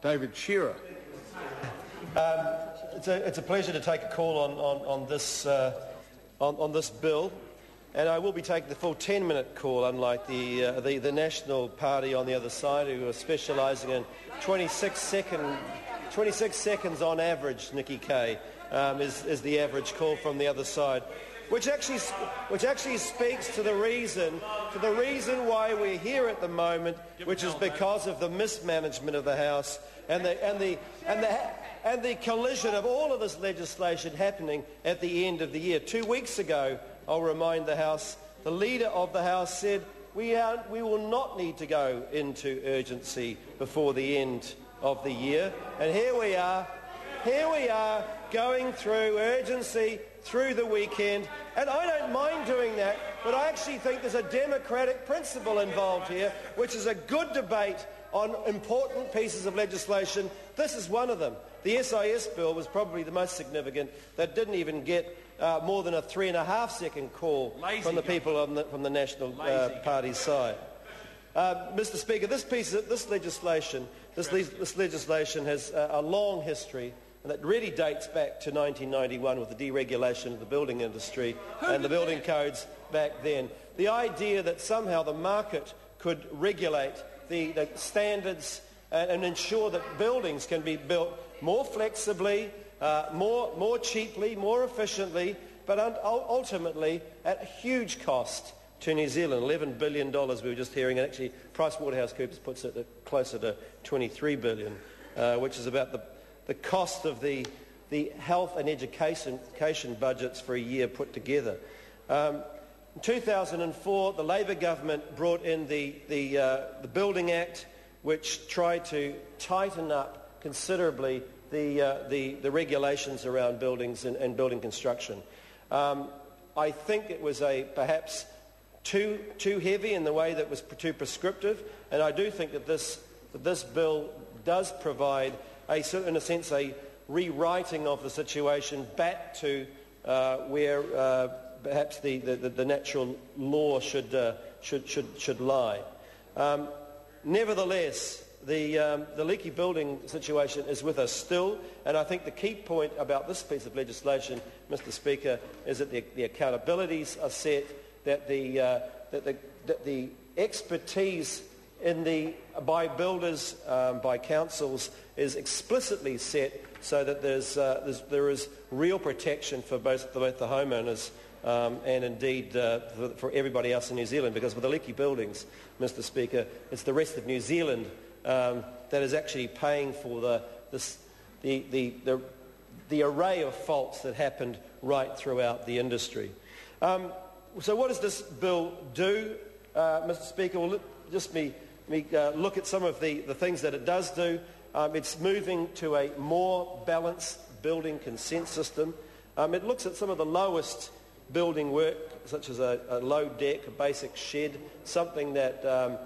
David Shearer. It's a pleasure to take a call on this bill, and I will be taking the full 10-minute call, unlike the National Party on the other side, who are specialising in 26 seconds on average. Nikki Kay is the average call from the other side, which actually speaks to the reason why we're here at the moment, which is because of the mismanagement of the House and the collision of all of this legislation happening at the end of the year. 2 weeks ago, I'll remind the House, the Leader of the House said we will not need to go into urgency before the end of the year, and here we are going through urgency through the weekend, and I don't mind doing that, but I actually think there's a democratic principle involved here, which is a good debate on important pieces of legislation. This is one of them. The SIS bill was probably the most significant. That didn't even get more than a 3.5-second call from the people from the National Party side. Mr. Speaker, this legislation has a long history, and that really dates back to 1991 with the deregulation of the building industry and the building codes back then. The idea that somehow the market could regulate the standards and ensure that buildings can be built more flexibly, more cheaply, more efficiently, but ultimately at a huge cost to New Zealand. $11 billion we were just hearing, and actually PricewaterhouseCoopers puts it at closer to $23 billion, which is about the cost of the health and education budgets for a year put together. In 2004, the Labor government brought in the Building Act, which tried to tighten up considerably the regulations around buildings and building construction. I think it was perhaps too heavy in the way that was too prescriptive, and I do think that this bill does provide in a sense a rewriting of the situation back to where perhaps the natural law should lie. Nevertheless, the leaky building situation is with us still, and I think the key point about this piece of legislation, Mr. Speaker, is that the accountabilities are set, that the expertise by builders, by councils, is explicitly set so that there is real protection for both the homeowners and indeed for everybody else in New Zealand, because with the leaky buildings, Mr. Speaker, it's the rest of New Zealand that is actually paying for the array of faults that happened right throughout the industry. So what does this bill do, Mr. Speaker? Well, just me look at some of the things that it does do. It's moving to a more balanced building consent system. It looks at some of the lowest building work, such as a low deck, a basic shed, something that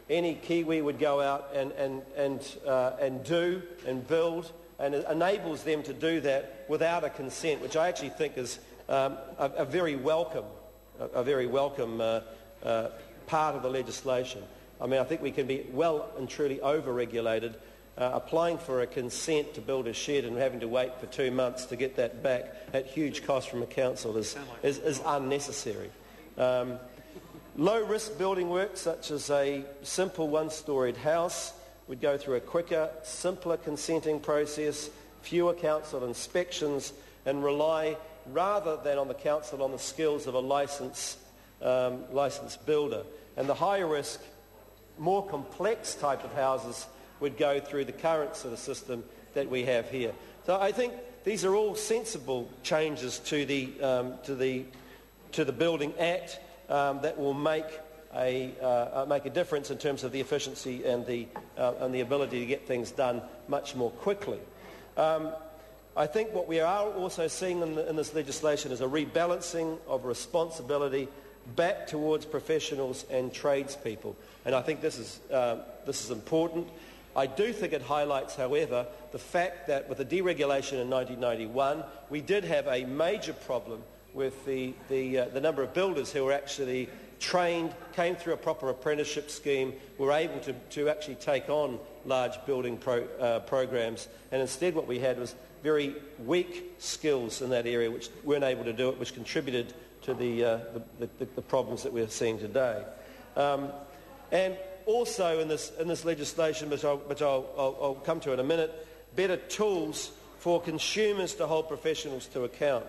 any Kiwi would go out and do and build, and it enables them to do that without a consent, which I actually think is a very welcome part of the legislation. I mean, I think we can be well and truly over-regulated. Applying for a consent to build a shed and having to wait for 2 months to get that back at huge cost from a council is unnecessary. Low-risk building work, such as a simple one-storied house, would go through a quicker, simpler consenting process, fewer council inspections, and rely, rather than on the council, on the skills of a licensed builder. And the higher-risk, more complex type of houses would go through the current sort of system that we have here. So I think these are all sensible changes to the Building Act that will make a difference in terms of the efficiency and the ability to get things done much more quickly. I think what we are also seeing in this legislation is a rebalancing of responsibility back towards professionals and tradespeople, and I think this is important. I do think it highlights, however, the fact that with the deregulation in 1991, we did have a major problem with the number of builders who were actually trained, came through a proper apprenticeship scheme, were able to actually take on large building programs, and instead what we had was very weak skills in that area which weren't able to do it, which contributed to the problems that we're seeing today. And also in this legislation, which I'll come to in a minute, better tools for consumers to hold professionals to account,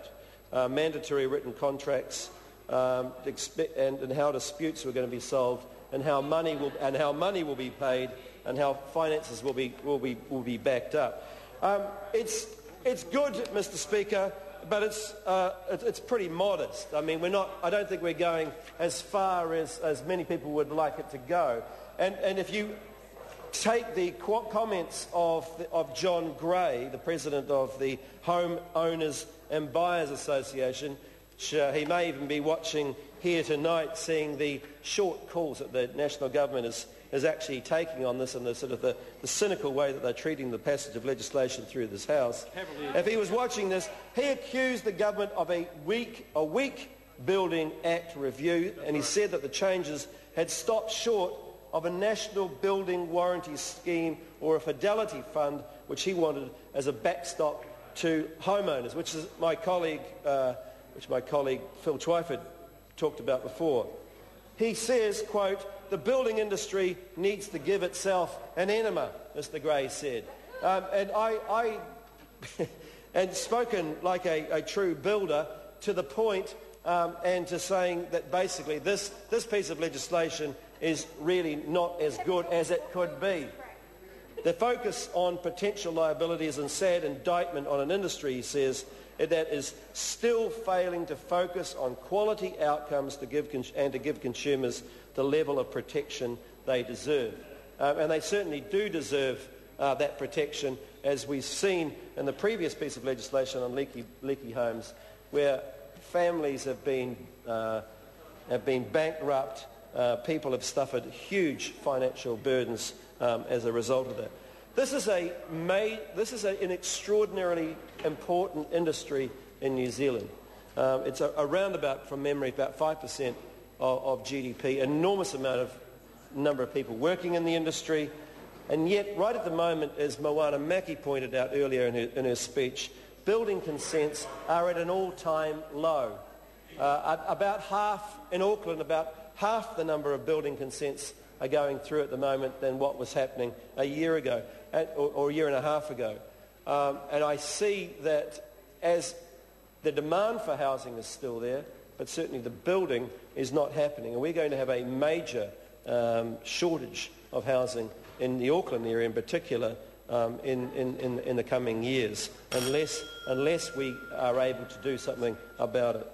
mandatory written contracts, and how disputes were going to be solved, and how money will be paid, and how finances will be backed up. It's good, Mr. Speaker, but it's pretty modest. I mean, I don't think we're going as far as many people would like it to go. And if you take the comments of John Gray, the president of the Home Owners and Buyers Association, he may even be watching here tonight, seeing the short calls that the national government is actually taking on this, and the sort of the cynical way that they're treating the passage of legislation through this House. If he was watching this, he accused the government of a weak Building Act review, and he said that the changes had stopped short of a national building warranty scheme or a fidelity fund, which he wanted as a backstop to homeowners, which my colleague Phil Twyford talked about before. He says, quote, "The building industry needs to give itself an enema," Mr. Gray said. And spoken like a true builder, to the point, and to saying that basically this piece of legislation is really not as good as it could be. The focus on potential liability is a sad indictment on an industry, he says, that is still failing to focus on quality outcomes to give consumers the level of protection they deserve. And they certainly do deserve that protection, as we've seen in the previous piece of legislation on leaky homes, where families have been bankrupt, people have suffered huge financial burdens as a result of that. This is an extraordinarily important industry in New Zealand. It's around about, from memory, about 5% of GDP, enormous number of people working in the industry, and yet right at the moment, as Moana Maki pointed out earlier in her speech, building consents are at an all-time low. About half in Auckland, about half the number of building consents are going through at the moment than what was happening a year ago, or a year and a half ago. And I see that as the demand for housing is still there, but certainly the building is not happening. And we're going to have a major shortage of housing in the Auckland area in particular in the coming years, unless we are able to do something about it.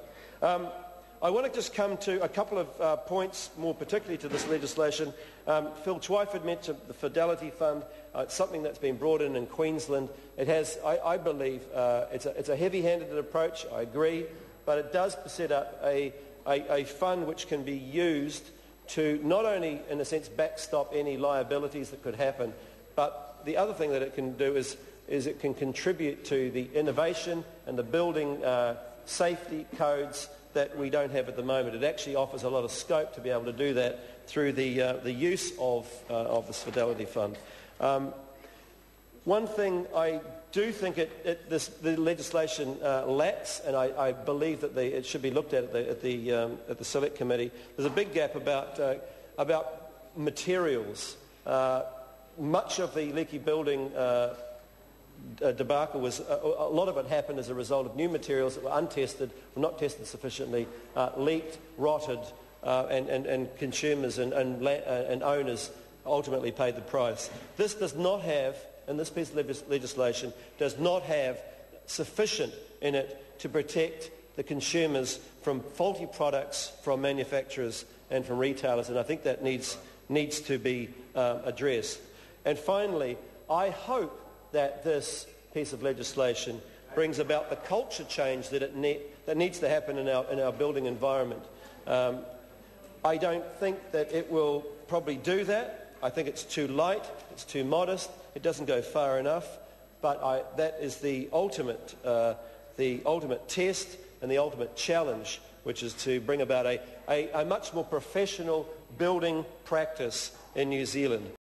I want to just come to a couple of points, more particularly to this legislation. Phil Twyford mentioned the Fidelity Fund. It's something that's been brought in Queensland. It has, I believe, it's a heavy-handed approach, I agree, but it does set up a fund which can be used to not only, in a sense, backstop any liabilities that could happen, but the other thing that it can do is it can contribute to the innovation and the building safety codes that we don't have at the moment. It actually offers a lot of scope to be able to do that through the use of this Fidelity Fund. One thing I do think the legislation lacks, and I believe that it should be looked at the Select Committee. There's a big gap about materials. Much of the leaky building debacle was a lot of it happened as a result of new materials that were untested, were not tested sufficiently, leaked, rotted, and consumers and owners ultimately paid the price. This does not have, and this piece of legislation does not have sufficient in it to protect the consumers from faulty products from manufacturers and from retailers, and I think that needs to be addressed. And finally, I hope that this piece of legislation brings about the culture change that needs to happen in our building environment. I don't think that it will probably do that. I think it's too light, it's too modest, it doesn't go far enough, but that is the ultimate test and the ultimate challenge which is to bring about a much more professional building practice in New Zealand.